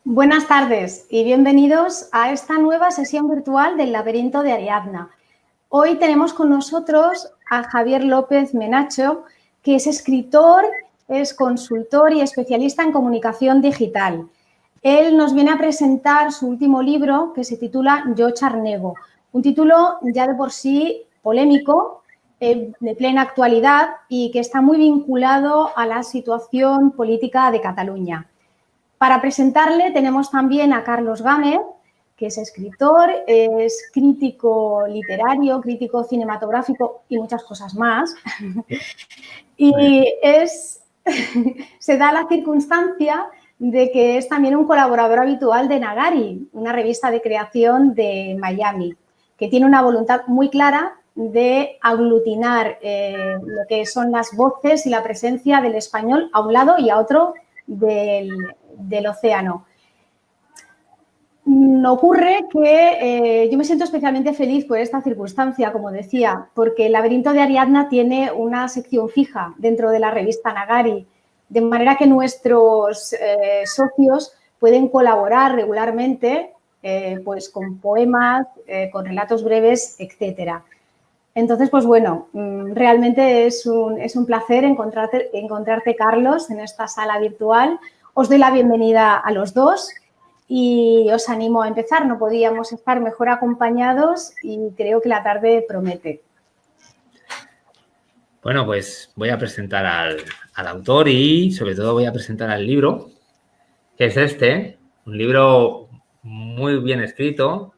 Buenas tardes y bienvenidos a esta nueva sesión virtual del Laberinto de Ariadna. Hoy tenemos con nosotros a Javier López Menacho, que es escritor, es consultor y especialista en comunicación digital. Él nos viene a presentar su último libro, que se titula Yo Charnego, un título ya de por sí polémico, de plena actualidad y que está muy vinculado a la situación política de Cataluña. Para presentarle tenemos también a Carlos Gámez, que es escritor, es crítico literario, crítico cinematográfico y muchas cosas más. Y se da la circunstancia de que es también un colaborador habitual de Nagari, una revista de creación de Miami, que tiene una voluntad muy clara de aglutinar lo que son las voces y la presencia del español a un lado y a otro del océano. Ocurre que yo me siento especialmente feliz por esta circunstancia, como decía, porque el Laberinto de Ariadna tiene una sección fija dentro de la revista Nagari, de manera que nuestros socios pueden colaborar regularmente pues con poemas, con relatos breves, etcétera. Entonces, pues bueno, realmente es un placer encontrarte, Carlos, en esta sala virtual. Os doy la bienvenida a los dos y os animo a empezar. No podíamos estar mejor acompañados y creo que la tarde promete. Bueno, pues voy a presentar al autor y sobre todo voy a presentar al libro, que es un libro muy bien escrito,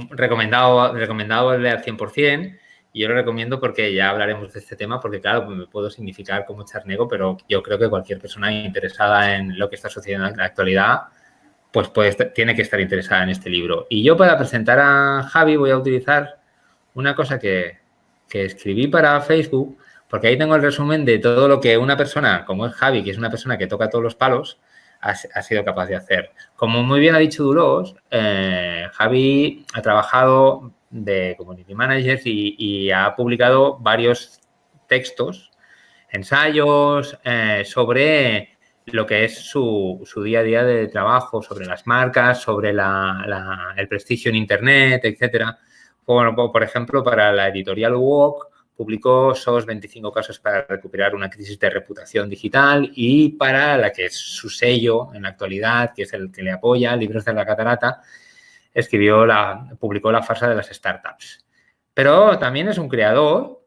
recomendado al 100%, y yo lo recomiendo porque ya hablaremos de este tema, porque claro, pues me puedo significar como charnego, pero yo creo que cualquier persona interesada en lo que está sucediendo en la actualidad, pues tiene que estar interesada en este libro. Y yo para presentar a Javi voy a utilizar una cosa que escribí para Facebook, porque ahí tengo el resumen de todo lo que una persona, como es Javi, que es una persona que toca todos los palos, ha sido capaz de hacer. Como muy bien ha dicho Dolors, Javi ha trabajado de community manager y ha publicado varios textos, ensayos sobre lo que es su día a día de trabajo, sobre las marcas, sobre el prestigio en Internet, etcétera. Bueno, por ejemplo, para la editorial WOC publicó SOS 25 casos para recuperar una crisis de reputación digital, y para la que es su sello en la actualidad, que es el que le apoya, Libros de la Catarata, publicó La farsa de las startups. Pero también es un creador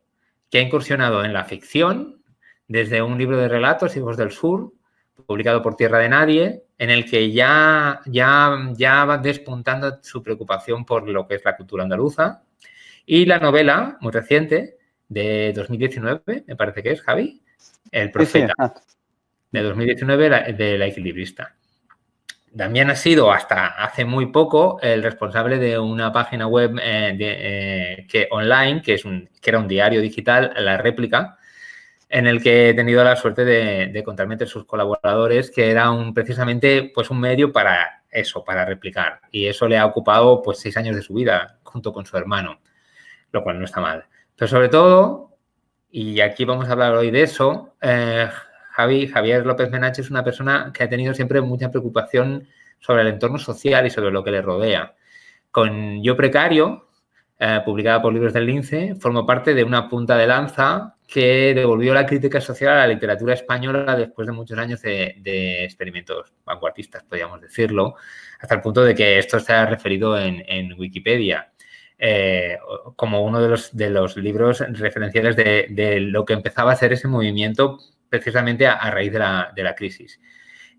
que ha incursionado en la ficción desde un libro de relatos, Hijos del Sur, publicado por Tierra de Nadie, en el que ya va despuntando su preocupación por lo que es la cultura andaluza. Y la novela, muy reciente, de 2019, me parece que es, Javi, El Profeta, de 2019, de La Equilibrista. También ha sido hasta hace muy poco el responsable de una página web online, que era un diario digital, La Réplica, en el que he tenido la suerte de contarme entre sus colaboradores, que era precisamente pues un medio para eso, para replicar. Y eso le ha ocupado pues 6 años de su vida, junto con su hermano, lo cual no está mal. Pero sobre todo, y aquí vamos a hablar hoy de eso, Javier López Menacho es una persona que ha tenido siempre mucha preocupación sobre el entorno social y sobre lo que le rodea. Con Yo Precario, publicada por Libros del Lince, formó parte de una punta de lanza que devolvió la crítica social a la literatura española después de muchos años de experimentos vanguardistas, podríamos decirlo, hasta el punto de que esto se ha referido en Wikipedia como uno de los libros referenciales de lo que empezaba a ser ese movimiento precisamente a raíz de la crisis.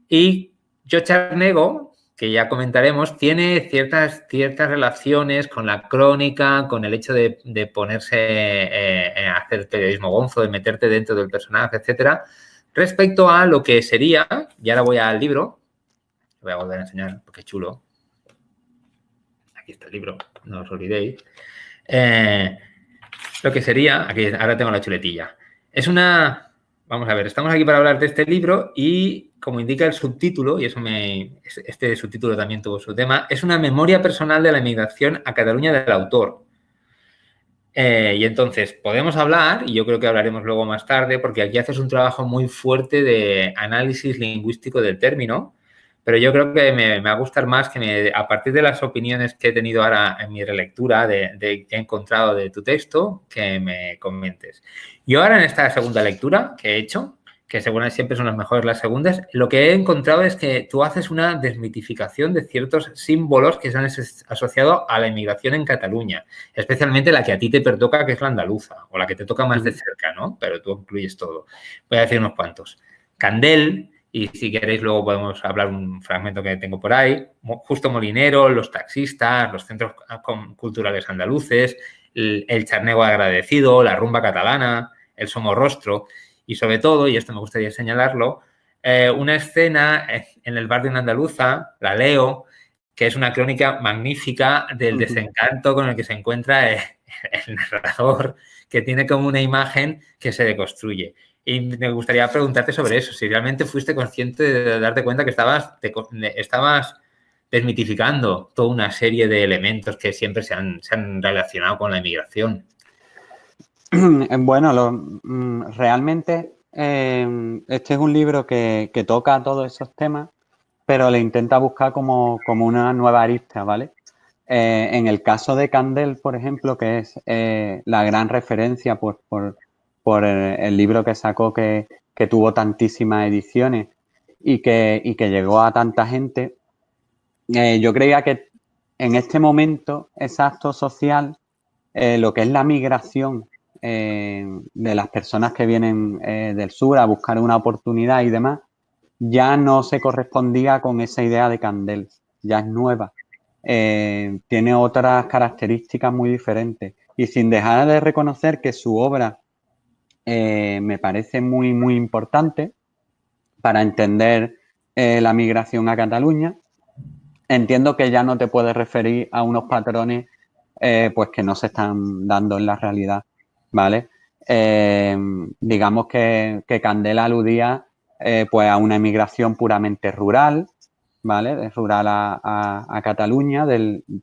Y Yo Charnego, que ya comentaremos, tiene ciertas relaciones con la crónica, con el hecho de ponerse a hacer periodismo gonzo, de meterte dentro del personaje, etcétera, respecto a lo que sería, y ahora voy al libro, lo voy a volver a enseñar porque es chulo. Aquí está el libro, no os olvidéis. Lo que sería, aquí ahora tengo la chuletilla. Vamos a ver, estamos aquí para hablar de este libro y, como indica el subtítulo, y este subtítulo también tuvo su tema, es una memoria personal de la emigración a Cataluña del autor. Y entonces podemos hablar, y yo creo que hablaremos luego más tarde, porque aquí haces un trabajo muy fuerte de análisis lingüístico del término, pero yo creo que me va a gustar más que a partir de las opiniones que he tenido ahora en mi relectura que he encontrado de tu texto, que me comentes. Yo ahora en esta segunda lectura que he hecho, que seguramente siempre son las mejores las segundas, lo que he encontrado es que tú haces una desmitificación de ciertos símbolos que se han asociado a la inmigración en Cataluña, especialmente la que a ti te pertoca, que es la andaluza, o la que te toca más de cerca, ¿no? Pero tú incluyes todo. Voy a decir unos cuantos. Candel, y si queréis luego podemos hablar un fragmento que tengo por ahí, Justo Molinero, los taxistas, los centros culturales andaluces, el charnego agradecido, la rumba catalana, el somorrostro y sobre todo, y esto me gustaría señalarlo, una escena en el barrio de Andaluza, la leo, que es una crónica magnífica del desencanto con el que se encuentra el narrador, que tiene como una imagen que se deconstruye. Y me gustaría preguntarte sobre eso, si realmente fuiste consciente de darte cuenta que estabas desmitificando toda una serie de elementos que siempre se han relacionado con la inmigración. Bueno, realmente este es un libro que toca todos esos temas, pero le intenta buscar como una nueva arista, ¿vale? En el caso de Candel, por ejemplo, que es la gran referencia por el libro que sacó que tuvo tantísimas ediciones y que llegó a tanta gente, yo creía que en este momento exacto social, lo que es la migración de las personas que vienen del sur a buscar una oportunidad y demás, ya no se correspondía con esa idea de Candel, ya es nueva. Tiene otras características muy diferentes y sin dejar de reconocer que su obra me parece muy, muy importante para entender la migración a Cataluña. Entiendo que ya no te puedes referir a unos patrones pues que no se están dando en la realidad, ¿vale? Digamos que Candela aludía pues a una emigración puramente rural, ¿vale? De rural a Cataluña,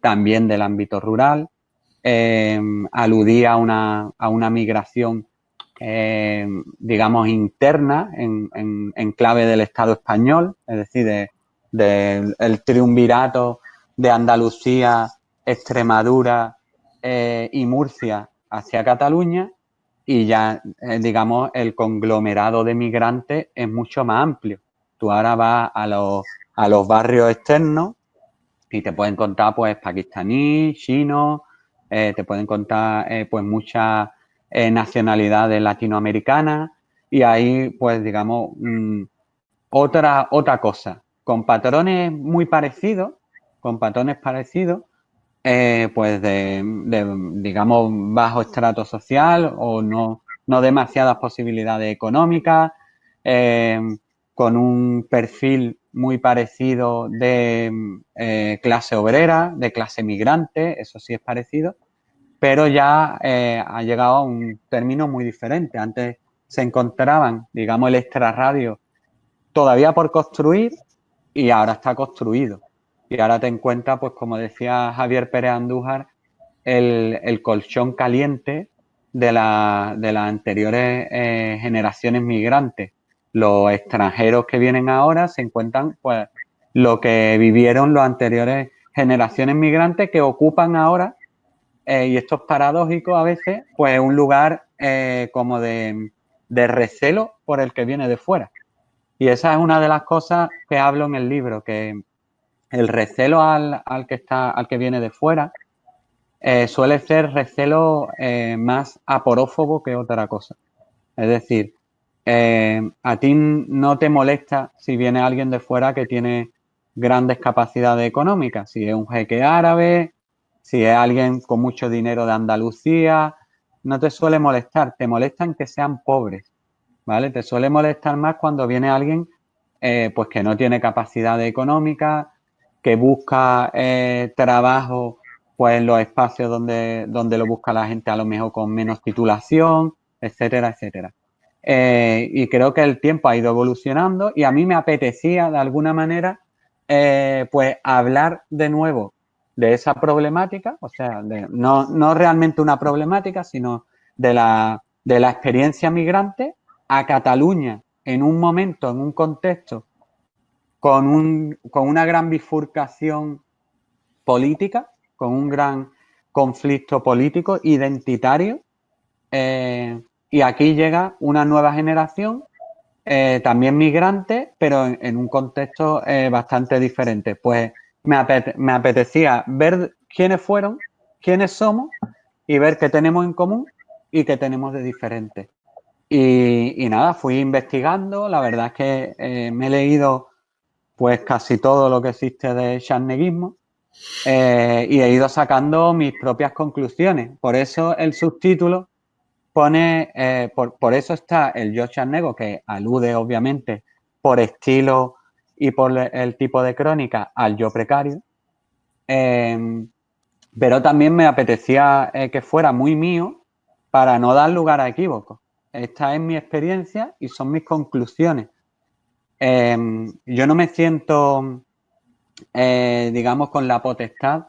también del ámbito rural. Aludía a una migración, digamos, interna en clave del Estado español, es decir, del triunvirato de Andalucía, Extremadura y Murcia hacia Cataluña, y ya, digamos, el conglomerado de migrantes es mucho más amplio. Tú ahora vas a los barrios externos y te pueden contar, pues, pakistaní, chino, te pueden contar, pues, muchas nacionalidades latinoamericanas y ahí, pues, digamos, otra cosa, con patrones muy parecidos, pues digamos, bajo estrato social o no demasiadas posibilidades económicas, con un perfil muy parecido de clase obrera, de clase migrante, eso sí es parecido, pero ya ha llegado a un término muy diferente. Antes se encontraban, digamos, el extrarradio todavía por construir y ahora está construido. Y ahora te encuentras, pues como decía Javier Pérez Andújar, el colchón caliente de las anteriores generaciones migrantes. Los extranjeros que vienen ahora se encuentran, pues, lo que vivieron las anteriores generaciones migrantes que ocupan ahora, y esto es paradójico a veces, pues un lugar como de recelo por el que viene de fuera. Y esa es una de las cosas que hablo en el libro, que el recelo al que viene de fuera suele ser recelo más aporófobo que otra cosa. Es decir, a ti no te molesta si viene alguien de fuera que tiene grandes capacidades económicas, si es un jeque árabe, si es alguien con mucho dinero de Andalucía, no te suele molestar, te molestan que sean pobres, ¿vale? Te suele molestar más cuando viene alguien pues que no tiene capacidad económica, que busca trabajo pues en los espacios donde lo busca la gente a lo mejor con menos titulación, etcétera, etcétera. Y creo que el tiempo ha ido evolucionando y a mí me apetecía de alguna manera pues hablar de nuevo de esa problemática, o sea, no realmente una problemática, sino de la experiencia migrante a Cataluña en un momento, en un contexto con una gran bifurcación política, con un gran conflicto político identitario. Y aquí llega una nueva generación, también migrante, pero en un contexto bastante diferente. Pues me apetecía ver quiénes fueron, quiénes somos y ver qué tenemos en común y qué tenemos de diferente. Y nada, fui investigando. La verdad es que me he leído pues casi todo lo que existe de charneguismo y he ido sacando mis propias conclusiones. Por eso el subtítulo pone, por eso está el yo charnego, que alude obviamente por estilo y por el tipo de crónica al yo precario. Pero también me apetecía que fuera muy mío para no dar lugar a equívocos. Esta es mi experiencia y son mis conclusiones. Yo no me siento, digamos, con la potestad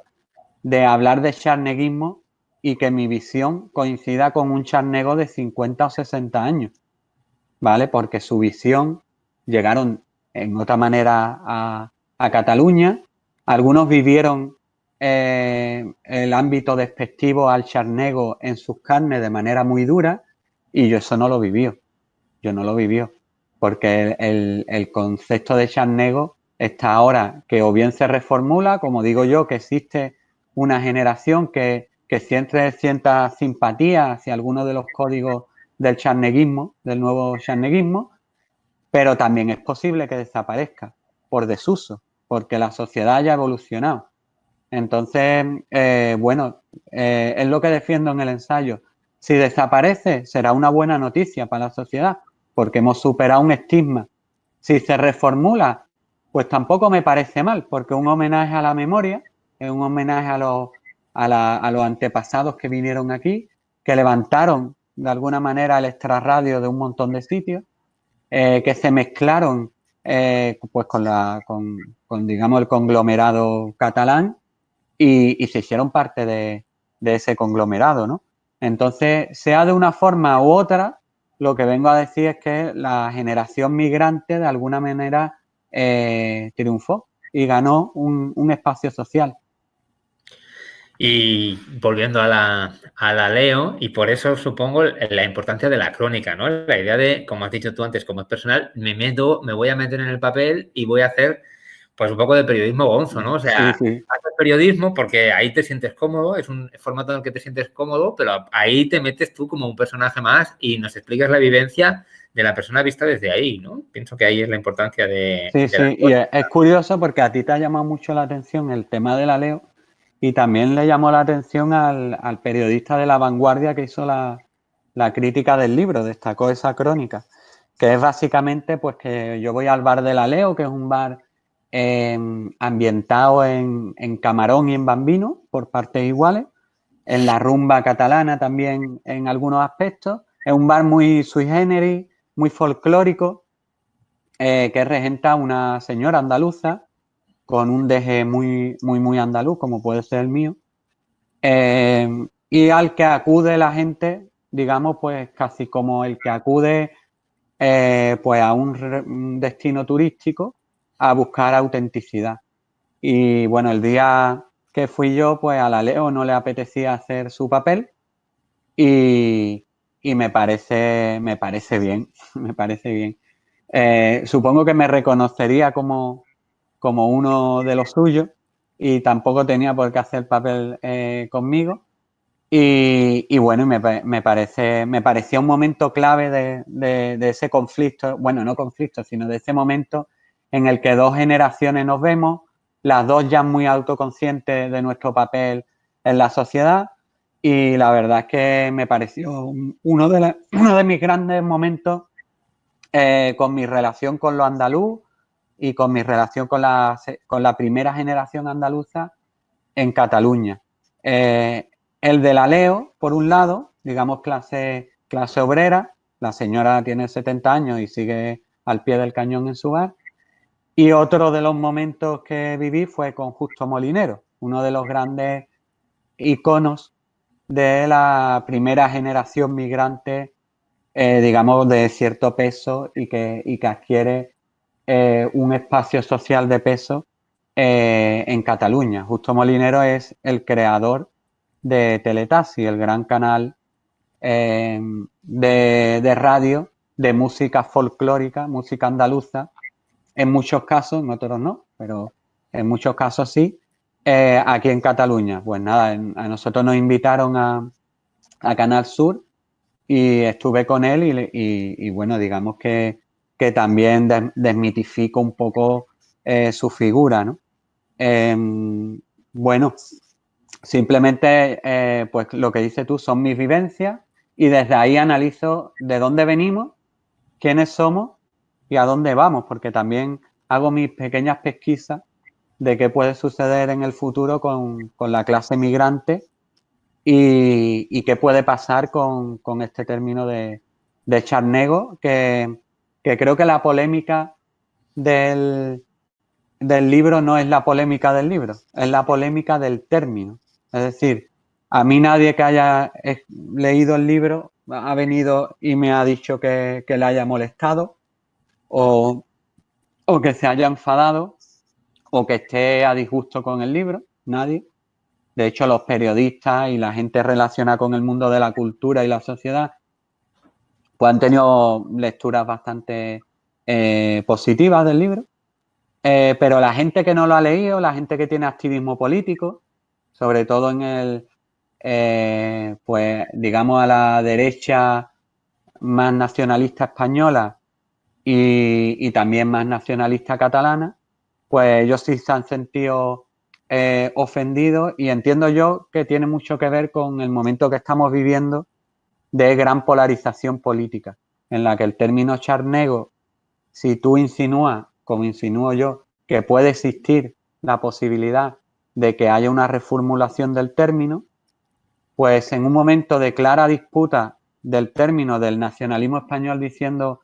de hablar de charneguismo y que mi visión coincida con un charnego de 50 o 60 años, ¿vale? Porque su visión llegaron en otra manera a Cataluña, algunos vivieron el ámbito despectivo al charnego en sus carnes de manera muy dura y yo eso no lo viví, porque el concepto de charnego está ahora que o bien se reformula, como digo yo, que existe una generación que siempre sienta simpatía hacia algunos de los códigos del charneguismo, del nuevo charneguismo, pero también es posible que desaparezca por desuso, porque la sociedad haya evolucionado. Entonces, bueno, es lo que defiendo en el ensayo. Si desaparece, será una buena noticia para la sociedad, porque hemos superado un estigma. Si se reformula, pues tampoco me parece mal, porque un homenaje a la memoria, es un homenaje a los antepasados que vinieron aquí, que levantaron de alguna manera el extrarradio de un montón de sitios, que se mezclaron pues con, digamos, el conglomerado catalán y se hicieron parte de ese conglomerado, ¿no? Entonces, sea de una forma u otra, lo que vengo a decir es que la generación migrante de alguna manera triunfó y ganó un espacio social. Y volviendo a la Leo, y por eso supongo la importancia de la crónica, ¿no? La idea de, como has dicho tú antes, como es personal, me voy a meter en el papel y voy a hacer pues un poco de periodismo gonzo, ¿no? O sea, sí. haces periodismo porque ahí te sientes cómodo, es un formato en el que te sientes cómodo, pero ahí te metes tú como un personaje más y nos explicas la vivencia de la persona vista desde ahí, ¿no? Pienso que ahí es la importancia de Sí, y es curioso porque a ti te ha llamado mucho la atención el tema de la Leo y también le llamó la atención al periodista de La Vanguardia que hizo la crítica del libro, destacó esa crónica, que es básicamente pues que yo voy al bar de la Leo, que es un bar ambientado en Camarón y en Bambino, por partes iguales, en la rumba catalana también en algunos aspectos, es un bar muy sui generis, muy folclórico, que regenta una señora andaluza con un deje muy andaluz, como puede ser el mío, y al que acude la gente, digamos, pues casi como el que acude pues a un destino turístico a buscar autenticidad. Y bueno, el día que fui yo, pues a la Leo no le apetecía hacer su papel y me parece bien, me parece bien. Supongo que me reconocería como uno de los suyos y tampoco tenía por qué hacer papel conmigo. Y bueno, me parecía un momento clave de ese conflicto, bueno, no conflicto, sino de ese momento en el que dos generaciones nos vemos, las dos ya muy autoconscientes de nuestro papel en la sociedad, y la verdad es que me pareció uno de mis grandes momentos con mi relación con lo andaluz y con mi relación con la primera generación andaluza en Cataluña. El de la Leo, por un lado, digamos clase obrera, la señora tiene 70 años y sigue al pie del cañón en su bar. Y otro de los momentos que viví fue con Justo Molinero, uno de los grandes iconos de la primera generación migrante, digamos, de cierto peso y que adquiere un espacio social de peso en Cataluña. Justo Molinero es el creador de Teletaxi, el gran canal de radio de música folclórica, música andaluza, en muchos casos, en otros no, pero en muchos casos sí, aquí en Cataluña. Pues nada, a nosotros nos invitaron a Canal Sur y estuve con él y bueno, digamos que también desmitifico un poco su figura, ¿no? Bueno, simplemente pues lo que dices tú son mis vivencias y desde ahí analizo de dónde venimos, quiénes somos y a dónde vamos, porque también hago mis pequeñas pesquisas de qué puede suceder en el futuro con la clase migrante y qué puede pasar con este término de charnego, que creo que la polémica del libro no es la polémica del libro, es la polémica del término. Es decir, a mí nadie que haya leído el libro ha venido y me ha dicho que le haya molestado o que se haya enfadado o que esté a disgusto con el libro, nadie. De hecho, los periodistas y la gente relacionada con el mundo de la cultura y la sociedad pues han tenido lecturas bastante positivas del libro. Pero la gente que no lo ha leído, la gente que tiene activismo político, sobre todo en pues digamos a la derecha más nacionalista española y también más nacionalista catalana, pues ellos sí se han sentido ofendidos y entiendo yo que tiene mucho que ver con el momento que estamos viviendo de gran polarización política, en la que el término charnego, si tú insinúas, como insinúo yo, que puede existir la posibilidad de que haya una reformulación del término, pues en un momento de clara disputa del término del nacionalismo español diciendo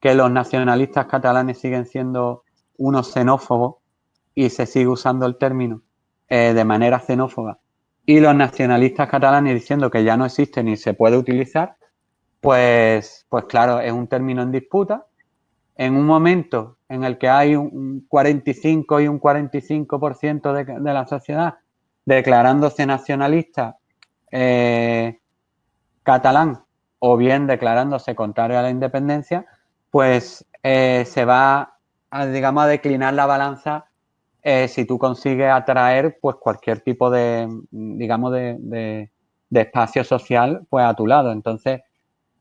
que los nacionalistas catalanes siguen siendo unos xenófobos y se sigue usando el término de manera xenófoba, y los nacionalistas catalanes diciendo que ya no existe ni se puede utilizar, pues claro, es un término en disputa. En un momento en el que hay un 45 y un 45% de la sociedad declarándose nacionalista catalán o bien declarándose contrario a la independencia, pues se va digamos, a declinar la balanza si tú consigues atraer pues cualquier tipo de, digamos, de espacio social pues a tu lado. Entonces,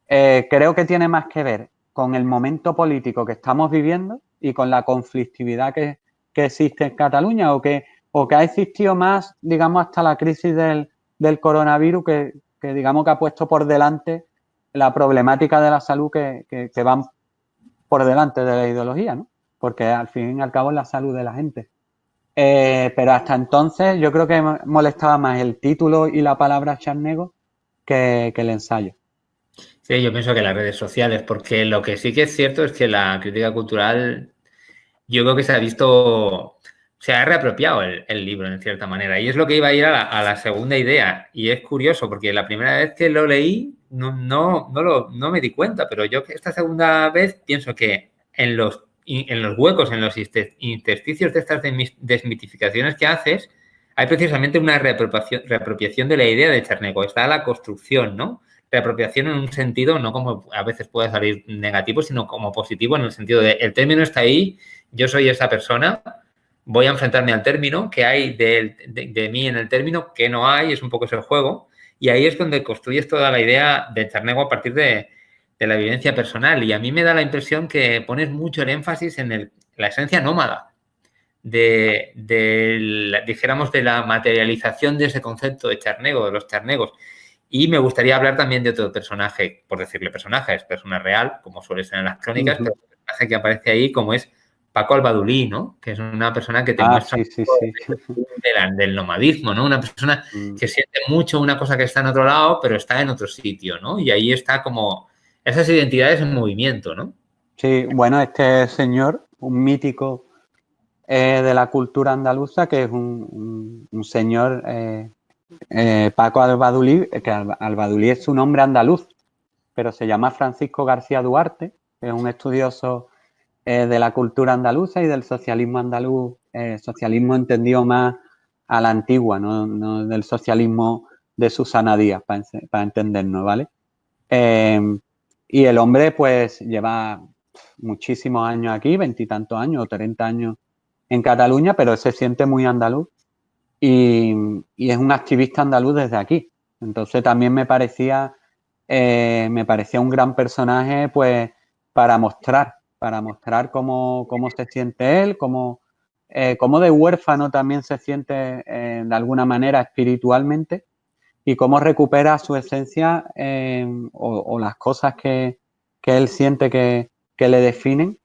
creo que tiene más que ver con el momento político que estamos viviendo y con la conflictividad que existe en Cataluña o que ha existido más, digamos, hasta la crisis del coronavirus que digamos que ha puesto por delante la problemática de la salud que van por delante de la ideología, ¿no? Porque al fin y al cabo es la salud de la gente. Pero hasta entonces yo creo que molestaba más el título y la palabra charnego que el ensayo. Sí, yo pienso que las redes sociales, porque lo que sí que es cierto es que la crítica cultural, yo creo que se ha reapropiado el libro en cierta manera. Y es lo que iba a ir a la segunda idea. Y es curioso, porque la primera vez que lo leí no me di cuenta, pero yo esta segunda vez pienso que en los huecos, en los intersticios de estas desmitificaciones que haces, hay precisamente una reapropiación de la idea de charnego. Está la construcción, ¿no? Reapropiación en un sentido, no como a veces puede salir negativo, sino como positivo en el sentido de el término está ahí, yo soy esa persona, voy a enfrentarme al término, que hay de mí en el término, que no hay, es un poco ese juego, y ahí es donde construyes toda la idea de charnego a partir de la vivencia personal. Y a mí me da la impresión que pones mucho el énfasis en la esencia nómada, dijéramos, de la materialización de ese concepto de charnego, de los charnegos. Y me gustaría hablar también de otro personaje, por decirle personaje, es persona real, como suele ser en las crónicas, pero un personaje que aparece ahí como es Paco Albadulí, ¿no? Que es una persona que te muestra sí. Del nomadismo, ¿no? Una persona que siente mucho una cosa que está en otro lado, pero está en otro sitio, ¿no? Y ahí está como esas identidades en movimiento, ¿no? Sí, bueno, este señor, un mítico de la cultura andaluza, que es un señor, Paco Albadulí, que Albadulí es su nombre andaluz, pero se llama Francisco García Duarte, que es un estudioso de la cultura andaluza y del socialismo andaluz, socialismo entendido más a la antigua, no del socialismo de Susana Díaz, para entendernos, ¿vale? Y el hombre pues lleva muchísimos años aquí, 20 y tantos años o 30 años en Cataluña, pero se siente muy andaluz y es un activista andaluz desde aquí. Entonces también me parecía un gran personaje pues para mostrar cómo se siente él, cómo de huérfano también se siente de alguna manera espiritualmente y cómo recupera su esencia o las cosas que él siente que le definen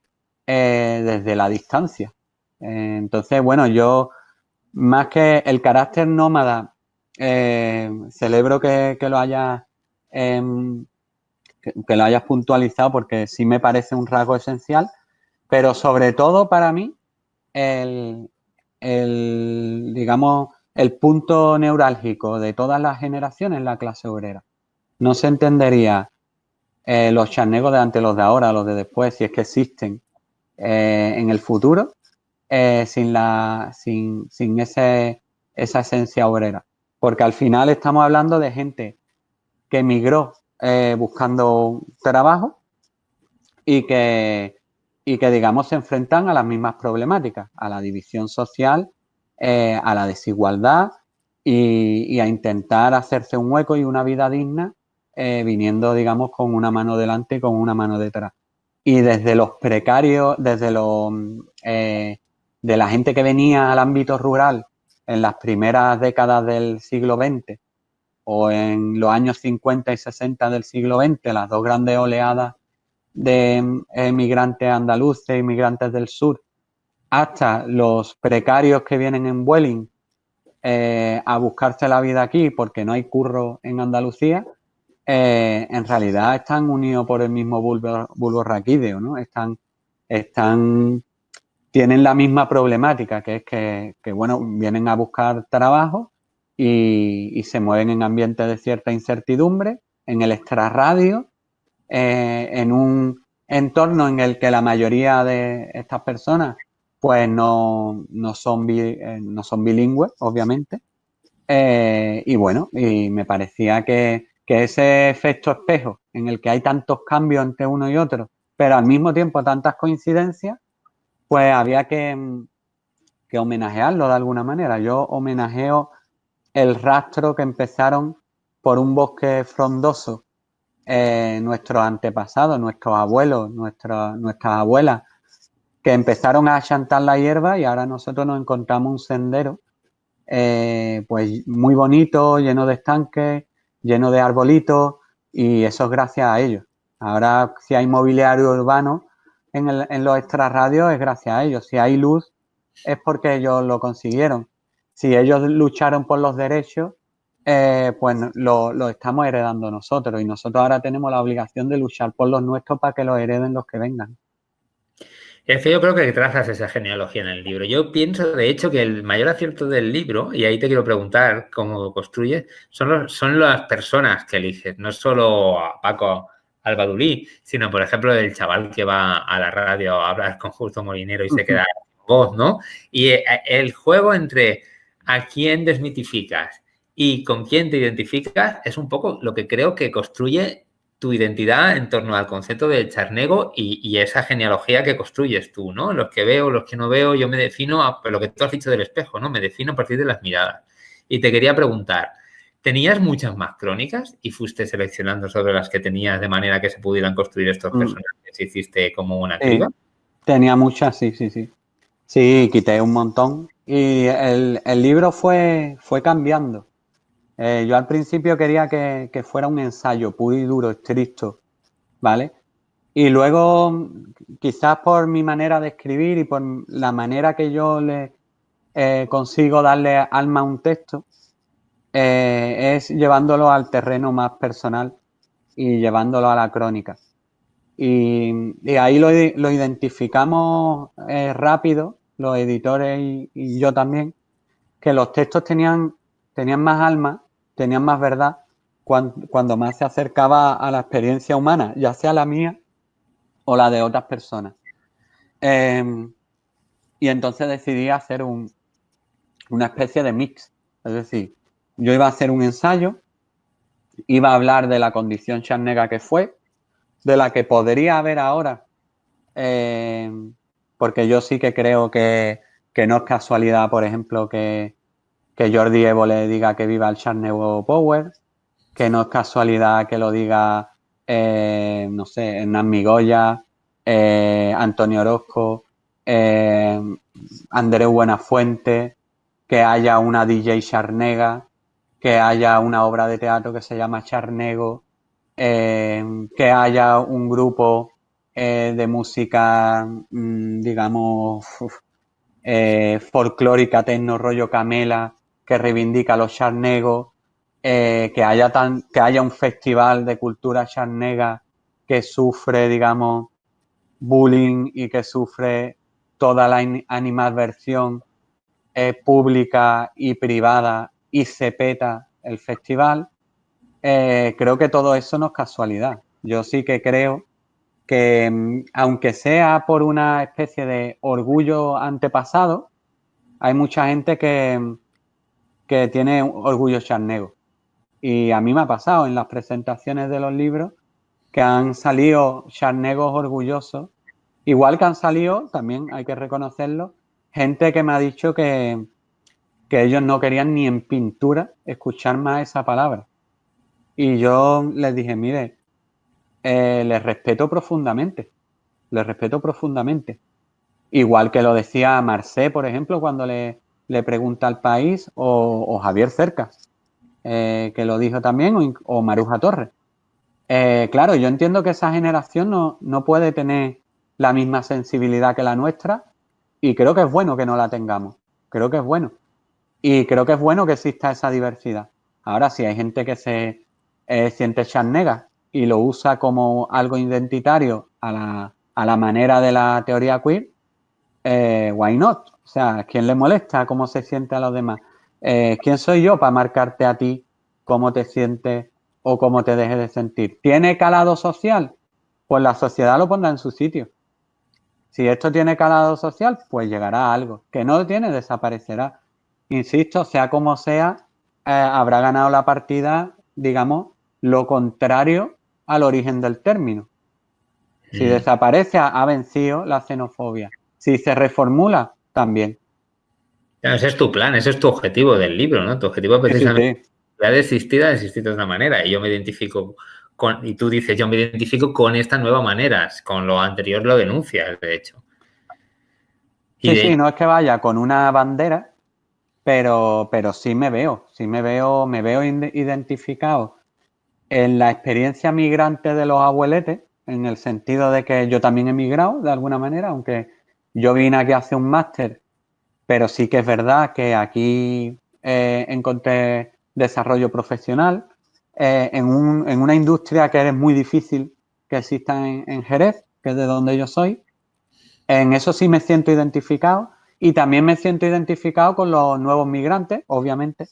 desde la distancia. Entonces, bueno, yo más que el carácter nómada, celebro que lo hayas que lo hayas puntualizado porque sí me parece un rasgo esencial, pero sobre todo para mí digamos, el punto neurálgico de todas las generaciones es la clase obrera. No se entendería los charnegos de ante los de ahora, los de después, si es que existen en el futuro, sin esa esencia obrera. Porque al final estamos hablando de gente que emigró buscando trabajo y que, digamos, se enfrentan a las mismas problemáticas, a la división social, a la desigualdad y a intentar hacerse un hueco y una vida digna viniendo, digamos, con una mano delante y con una mano detrás. Y desde los precarios, desde de la gente que venía al ámbito rural en las primeras décadas del siglo XX o en los años 50 y 60 del siglo XX, las dos grandes oleadas de emigrantes andaluces, inmigrantes del sur, hasta los precarios que vienen en Vueling a buscarse la vida aquí porque no hay curro en Andalucía, en realidad están unidos por el mismo bulbo raquídeo, ¿no? Tienen la misma problemática, que es que bueno, vienen a buscar trabajo y se mueven en ambientes de cierta incertidumbre, en el extrarradio, en un entorno en el que la mayoría de estas personas pues no son bilingües, obviamente. Y bueno, y me parecía que ese efecto espejo en el que hay tantos cambios entre uno y otro, pero al mismo tiempo tantas coincidencias, pues había que homenajearlo de alguna manera. Yo homenajeo el rastro que empezaron por un bosque frondoso nuestros antepasados, nuestros abuelos, nuestras abuelas, que empezaron a achantar la hierba y ahora nosotros nos encontramos un sendero pues muy bonito, lleno de estanques, lleno de arbolitos y eso es gracias a ellos. Ahora si hay mobiliario urbano en los extrarradios es gracias a ellos. Si hay luz es porque ellos lo consiguieron. Si ellos lucharon por los derechos, pues lo estamos heredando nosotros y nosotros ahora tenemos la obligación de luchar por los nuestros para que los hereden los que vengan. Es que yo creo que trazas esa genealogía en el libro. Yo pienso, de hecho, que el mayor acierto del libro, y ahí te quiero preguntar cómo lo construyes, son las personas que eliges, no solo a Paco Albadulí, sino, por ejemplo, el chaval que va a la radio a hablar con Justo Molinero y se queda sin voz, ¿no? Y el juego entre a quién desmitificas y con quién te identificas es un poco lo que creo que construye tu identidad en torno al concepto del charnego y esa genealogía que construyes tú, ¿no? Los que veo, los que no veo, yo me defino a lo que tú has dicho del espejo, ¿no? Me defino a partir de las miradas. Y te quería preguntar, ¿tenías muchas más crónicas y fuiste seleccionando sobre las que tenías de manera que se pudieran construir estos personajes? ¿Hiciste como una criba? Tenía muchas, sí. Sí, quité un montón y el libro fue cambiando. Yo al principio quería que fuera un ensayo puro y duro, estricto, ¿vale? Y luego, quizás por mi manera de escribir y por la manera que yo le consigo darle alma a un texto, es llevándolo al terreno más personal y llevándolo a la crónica. Y ahí lo identificamos rápido, los editores y yo también, que los textos tenían más alma, tenían más verdad cuando más se acercaba a la experiencia humana, ya sea la mía o la de otras personas. Y entonces decidí hacer una especie de mix. Es decir, yo iba a hacer un ensayo, iba a hablar de la condición charnega que fue, de la que podría haber ahora, porque yo sí que creo que no es casualidad, por ejemplo, que Jordi Evo le diga que viva el Charnego Power, que no es casualidad que lo diga, no sé, Hernán Migoya, Antonio Orozco, Andreu Buenafuente, que haya una DJ charnega, que haya una obra de teatro que se llama Charnego, que haya un grupo de música, digamos, folclórica, tecno, rollo Camela, que reivindica los charnegos, que haya un festival de cultura charnega que sufre, digamos, bullying y que sufre toda la animadversión pública y privada y se peta el festival. Creo que todo eso no es casualidad. Yo sí que creo que, aunque sea por una especie de orgullo antepasado, hay mucha gente que tiene orgullo charnego. Y a mí me ha pasado en las presentaciones de los libros que han salido charnegos orgullosos, igual que han salido, también hay que reconocerlo, gente que me ha dicho que ellos no querían ni en pintura escuchar más esa palabra. Y yo les dije, mire, les respeto profundamente, Igual que lo decía Marcé, por ejemplo, cuando le pregunta al País, o Javier Cercas, que lo dijo también, o Maruja Torres. Claro, yo entiendo que esa generación no puede tener la misma sensibilidad que la nuestra y creo que es bueno que no la tengamos. Creo que es bueno. Y creo que es bueno que exista esa diversidad. Ahora, si hay gente que se siente charnega y lo usa como algo identitario a la manera de la teoría queer, why not? O sea, ¿quién le molesta cómo se siente a los demás? ¿Quién soy yo para marcarte a ti cómo te sientes o cómo te dejes de sentir? ¿Tiene calado social? Pues la sociedad lo pondrá en su sitio. Si esto tiene calado social, pues llegará a algo. Que no lo tiene, desaparecerá. Insisto, sea como sea, habrá ganado la partida, digamos, lo contrario al origen del término. Si desaparece, ha vencido la xenofobia. Si se reformula, también. Ese es tu plan, ese es tu objetivo del libro, ¿no? Tu objetivo es precisamente la de existir de otra manera. Y yo me identifico y tú dices, yo me identifico con esta nueva manera, con lo anterior lo denuncias, de hecho. Sí, no es que vaya con una bandera, pero sí me veo identificado en la experiencia migrante de los abueletes, en el sentido de que yo también he migrado de alguna manera, aunque yo vine aquí a hacer un máster, pero sí que es verdad que aquí encontré desarrollo profesional en una industria que es muy difícil que exista en Jerez, que es de donde yo soy. En eso sí me siento identificado y también me siento identificado con los nuevos migrantes, obviamente,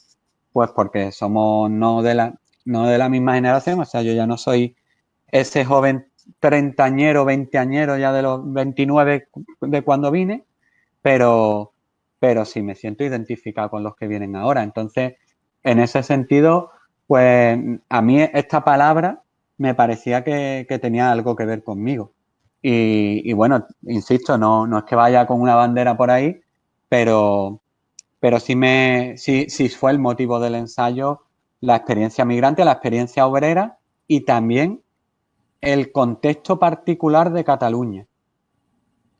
pues porque somos no de la misma generación, o sea, yo ya no soy ese joven treintañero, veinteañero ya de los 29 de cuando vine, pero sí me siento identificado con los que vienen ahora. Entonces, en ese sentido, pues a mí esta palabra me parecía que tenía algo que ver conmigo. Y bueno, insisto, no es que vaya con una bandera por ahí, pero sí fue el motivo del ensayo, la experiencia migrante, la experiencia obrera y también el contexto particular de Cataluña.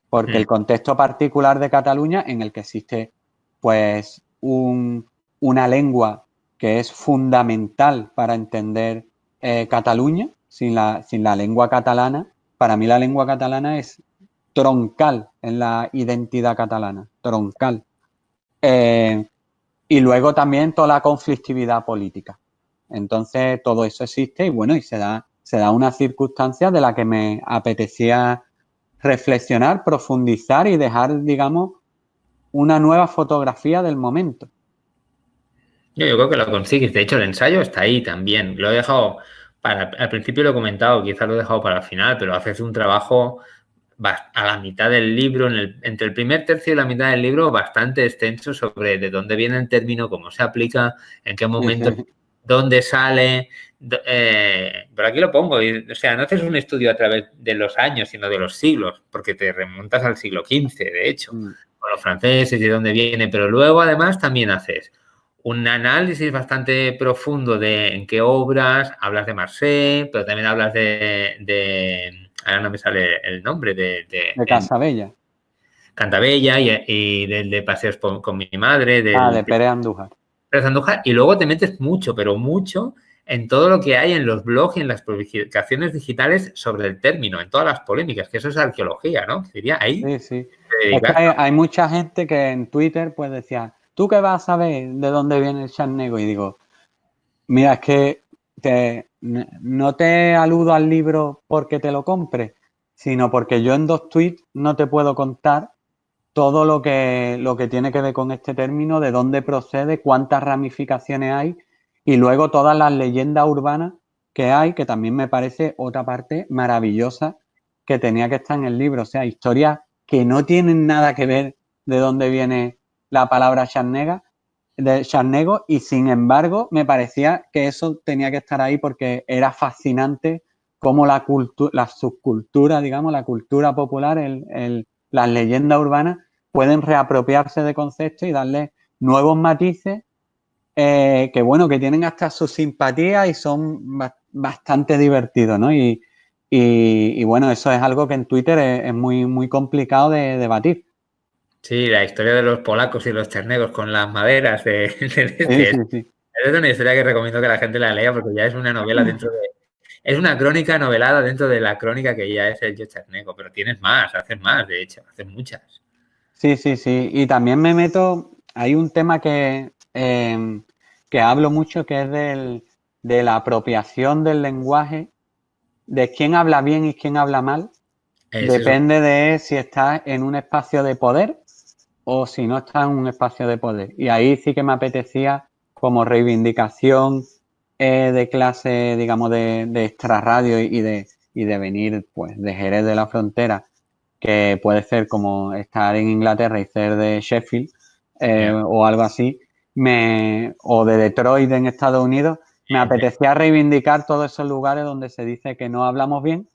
Porque el contexto particular de Cataluña en el que existe pues una lengua que es fundamental para entender Cataluña, sin la lengua catalana, para mí la lengua catalana es troncal en la identidad catalana, troncal. Y luego también toda la conflictividad política. Entonces todo eso existe y bueno, y se da una circunstancia de la que me apetecía reflexionar, profundizar y dejar, digamos, una nueva fotografía del momento. Yo creo que lo consigues. De hecho, el ensayo está ahí también. Lo he dejado al principio lo he comentado, quizás lo he dejado para el final, pero haces un trabajo a la mitad del libro, entre el primer tercio y la mitad del libro, bastante extenso sobre de dónde viene el término, cómo se aplica, en qué momento, dónde sale. Pero aquí lo pongo, o sea, no haces un estudio a través de los años, sino de los siglos, porque te remontas al siglo XV, de hecho, con los franceses y de dónde viene, pero luego además también haces un análisis bastante profundo de en qué obras, hablas de Marseille, pero también hablas ahora no me sale el nombre, de Casabella. Cantabella y de Paseos con mi madre. De Pérez Andújar. Pérez Andújar, y luego te metes mucho, pero mucho en todo lo que hay en los blogs y en las publicaciones digitales sobre el término, en todas las polémicas, que eso es arqueología, ¿no? Diría ahí. Sí, sí. Es que hay mucha gente que en Twitter pues decía, ¿tú qué vas a saber de dónde viene el charnego? Y digo, mira, es que no te aludo al libro porque te lo compres, sino porque yo en 2 tweets no te puedo contar todo lo que tiene que ver con este término, de dónde procede, cuántas ramificaciones hay y luego todas las leyendas urbanas que hay, que también me parece otra parte maravillosa que tenía que estar en el libro. O sea, historias que no tienen nada que ver de dónde viene la palabra charnego, y sin embargo me parecía que eso tenía que estar ahí porque era fascinante cómo la subcultura, digamos, la cultura popular, las leyendas urbanas pueden reapropiarse de conceptos y darle nuevos matices que, bueno, que tienen hasta su simpatía y son bastante divertidos, ¿no? Y bueno, eso es algo que en Twitter es muy, muy complicado de debatir. Sí, la historia de los polacos y los chernegos con las maderas Sí. Es una historia que recomiendo que la gente la lea porque ya es una novela es una crónica novelada dentro de la crónica que ya es el Yo Charnego, pero tienes más, haces más, de hecho, haces muchas. Sí. Y también me meto, hay un tema que hablo mucho que es de la apropiación del lenguaje, de quién habla bien y quién habla mal. Depende de si estás en un espacio de poder o si no estás en un espacio de poder. Y ahí sí que me apetecía como reivindicación de clase, digamos, de extrarradio y de venir pues de Jerez de la Frontera, que puede ser como estar en Inglaterra y ser de Sheffield o algo así, o de Detroit en Estados Unidos, me apetecía reivindicar todos esos lugares donde se dice que no hablamos bien,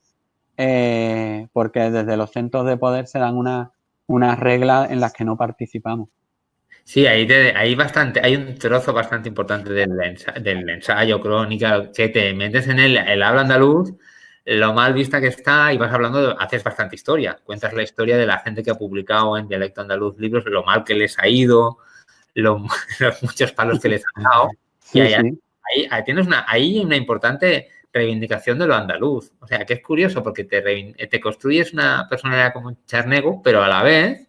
porque desde los centros de poder se dan unas reglas en las que no participamos. Sí, hay un trozo bastante importante del ensayo, crónica, que te metes en el habla andaluz, lo mal vista que está, y vas hablando, haces bastante historia. Cuentas la historia de la gente que ha publicado en dialecto andaluz libros, lo mal que les ha ido, los muchos palos que les han dado. Sí, y hay una importante reivindicación de lo andaluz. O sea, que es curioso porque te construyes una personalidad como Charnego, pero a la vez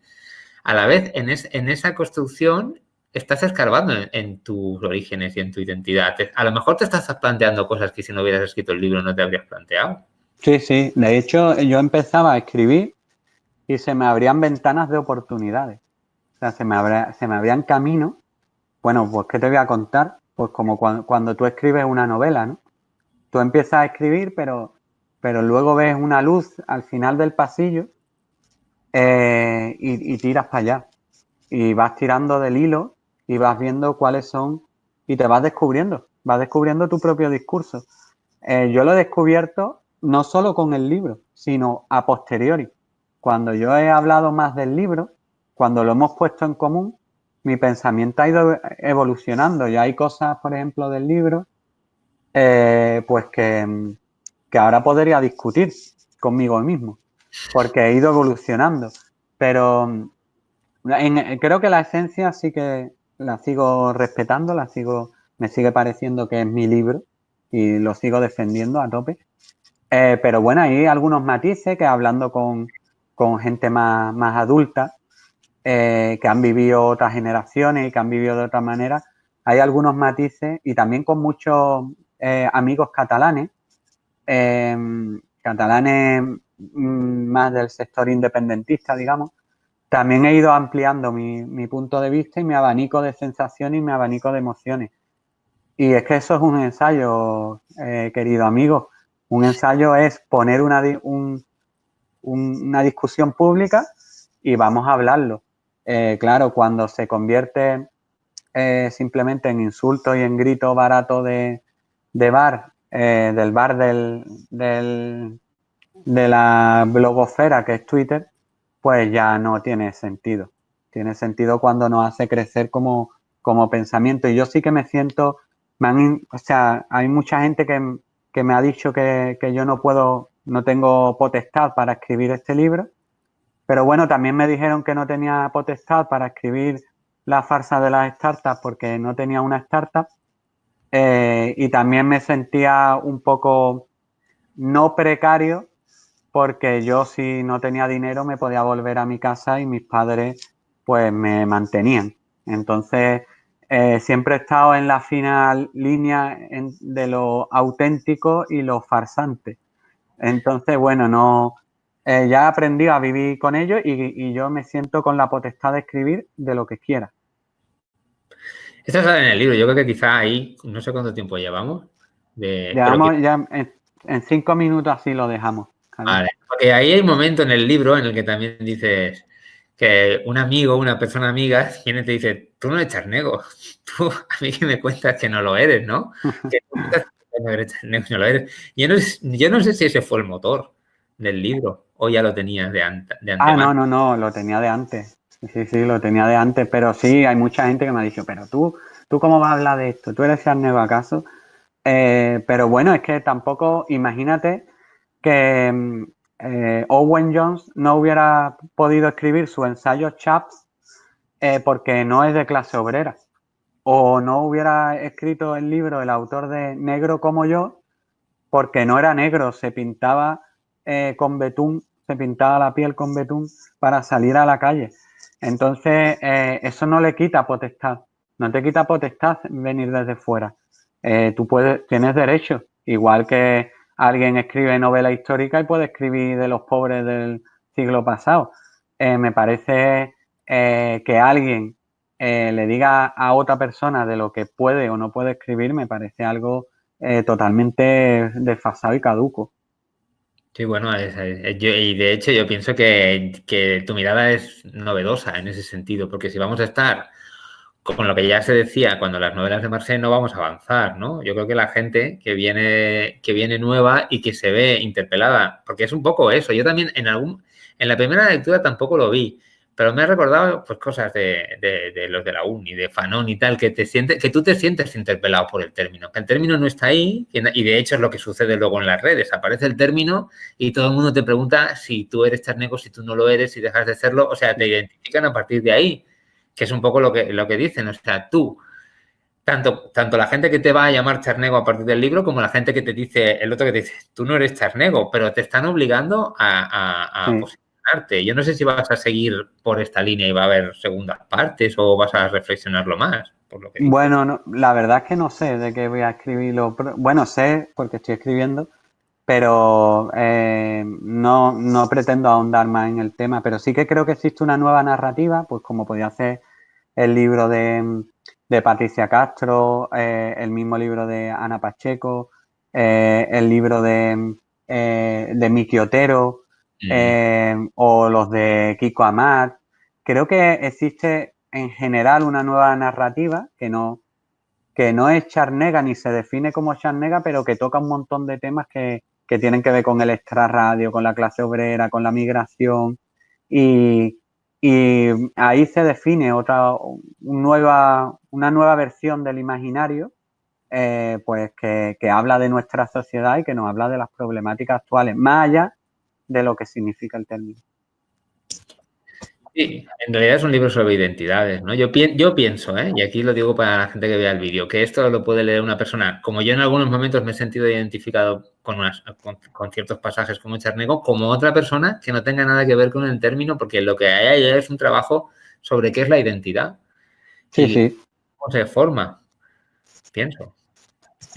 en esa construcción estás escarbando en tus orígenes y en tu identidad. A lo mejor te estás planteando cosas que si no hubieras escrito el libro no te habrías planteado. Sí. De hecho, yo empezaba a escribir y se me abrían ventanas de oportunidades. O sea, se me abrían caminos. Bueno, pues, ¿qué te voy a contar? Pues como cuando tú escribes una novela, ¿no? Tú empiezas a escribir, pero luego ves una luz al final del pasillo y tiras para allá. Y vas tirando del hilo y vas viendo cuáles son y te vas descubriendo tu propio discurso. Yo lo he descubierto no solo con el libro, sino a posteriori. Cuando yo he hablado más del libro, cuando lo hemos puesto en común, mi pensamiento ha ido evolucionando. Ya hay cosas, por ejemplo, del libro, pues que ahora podría discutir conmigo mismo, porque he ido evolucionando. Pero creo que la esencia sí que la sigo respetando, me sigue pareciendo que es mi libro y lo sigo defendiendo a tope. Pero bueno, hay algunos matices que hablando con gente más adulta, que han vivido otras generaciones y que han vivido de otra manera, hay algunos matices y también con muchos amigos catalanes más del sector independentista, digamos. También he ido ampliando mi punto de vista y mi abanico de sensaciones y mi abanico de emociones. Y es que eso es un ensayo, querido amigo. Un ensayo es poner un una discusión pública y vamos a hablarlo. Claro, cuando se convierte simplemente en insulto y en grito barato de bar, del bar de la blogosfera que es Twitter, pues ya no tiene sentido. Tiene sentido cuando nos hace crecer como pensamiento. Y yo sí que me siento, o sea, hay mucha gente que me ha dicho que yo no tengo potestad para escribir este libro, pero bueno, también me dijeron que no tenía potestad para escribir La farsa de las startups porque no tenía una startup, y también me sentía un poco no precario porque yo si no tenía dinero me podía volver a mi casa y mis padres pues me mantenían. Entonces siempre he estado en la fina línea de lo auténtico y lo farsante. Entonces, bueno, ya he aprendido a vivir con ello y yo me siento con la potestad de escribir de lo que quiera. Esto sale en el libro. Yo creo que quizá ahí, no sé cuánto tiempo llevamos. Llevamos ya en 5 minutos así lo dejamos. Vale, porque ahí hay un momento en el libro en el que también dices que un amigo, una persona amiga, viene y te dice, tú no eres charnego, tú a mí que me cuentas que no lo eres, ¿no? Que tú cuentas que no eres charnego, no lo eres. Yo no sé si ese fue el motor del libro o ya lo tenías de antemano. No, lo tenía de antes. Sí, lo tenía de antes, pero sí, hay mucha gente que me ha dicho, pero tú ¿cómo vas a hablar de esto? ¿Tú eres charnego acaso? Pero bueno, es que tampoco, imagínate que Owen Jones no hubiera podido escribir su ensayo Chaps porque no es de clase obrera. O no hubiera escrito el libro el autor de Negro como yo porque no era negro, se pintaba con betún, se pintaba la piel con betún para salir a la calle. Entonces, eso no le quita potestad, no te quita potestad venir desde fuera. Tú tienes derecho, igual que alguien escribe novela histórica y puede escribir de los pobres del siglo pasado. Me parece que alguien le diga a otra persona de lo que puede o no puede escribir, me parece algo totalmente desfasado y caduco. Sí, bueno, y de hecho yo pienso que tu mirada es novedosa en ese sentido, porque si vamos a estar con lo que ya se decía cuando las novelas de Marseille no vamos a avanzar, ¿no? Yo creo que la gente que viene nueva y que se ve interpelada, porque es un poco eso. Yo también en la primera lectura tampoco lo vi, pero me ha recordado pues cosas de los de la uni, de Fanon y tal, que tú te sientes interpelado por el término, que el término no está ahí, y de hecho es lo que sucede luego en las redes. Aparece el término y todo el mundo te pregunta si tú eres charnego, si tú no lo eres, si dejas de serlo, o sea, te identifican a partir de ahí, que es un poco lo que dicen, o sea, tú, tanto la gente que te va a llamar charnego a partir del libro como la gente que te dice, el otro que te dice, tú no eres charnego, pero te están obligando a posicionarte. Yo no sé si vas a seguir por esta línea y va a haber segundas partes o vas a reflexionarlo más, por lo que dices. Bueno, no, la verdad es que no sé de qué voy a escribirlo. Bueno, sé porque estoy escribiendo, pero no pretendo ahondar más en el tema, pero sí que creo que existe una nueva narrativa, pues como podía hacer el libro de Patricia Castro, el mismo libro de Ana Pacheco, el libro de Miki Otero, o los de Kiko Amat. Creo que existe en general una nueva narrativa que no es charnega ni se define como charnega, pero que toca un montón de temas que tienen que ver con el extrarradio, con la clase obrera, con la migración, y ahí se define una nueva versión del imaginario, pues que habla de nuestra sociedad y que nos habla de las problemáticas actuales, más allá de lo que significa el término. Sí, en realidad es un libro sobre identidades, ¿no? Yo pienso, y aquí lo digo para la gente que vea el vídeo, que esto lo puede leer una persona, como yo en algunos momentos me he sentido identificado con ciertos pasajes como charnego, como otra persona que no tenga nada que ver con el término, porque lo que hay ahí es un trabajo sobre qué es la identidad. Sí. Cómo se forma, pienso.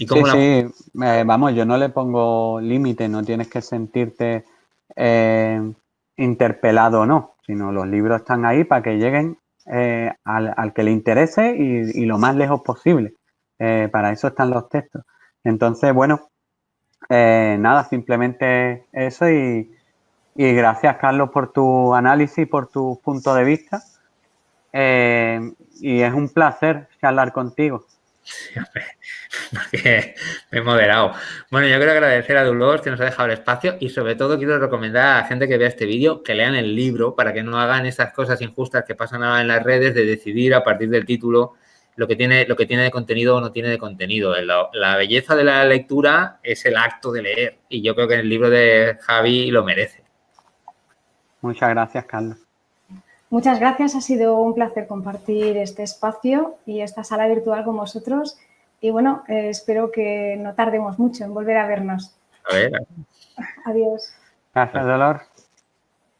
Y Sí, vamos, yo no le pongo límite, no tienes que sentirte interpelado o no, sino los libros están ahí para que lleguen al que le interese y lo más lejos posible. Para eso están los textos. Entonces, bueno, nada, simplemente eso y Y gracias, Carlos, por tu análisis, por tu punto de vista. Y es un placer charlar contigo. Porque me he moderado. Bueno, yo quiero agradecer a Dolores que nos ha dejado el espacio y sobre todo quiero recomendar a la gente que vea este vídeo que lean el libro para que no hagan esas cosas injustas que pasan ahora en las redes de decidir a partir del título lo que tiene de contenido o no tiene de contenido. La belleza de la lectura es el acto de leer y yo creo que el libro de Javi lo merece. Muchas gracias, Carlos. Muchas gracias, ha sido un placer compartir este espacio y esta sala virtual con vosotros. Y bueno, espero que no tardemos mucho en volver a vernos. A ver. Adiós. Gracias, Dolores.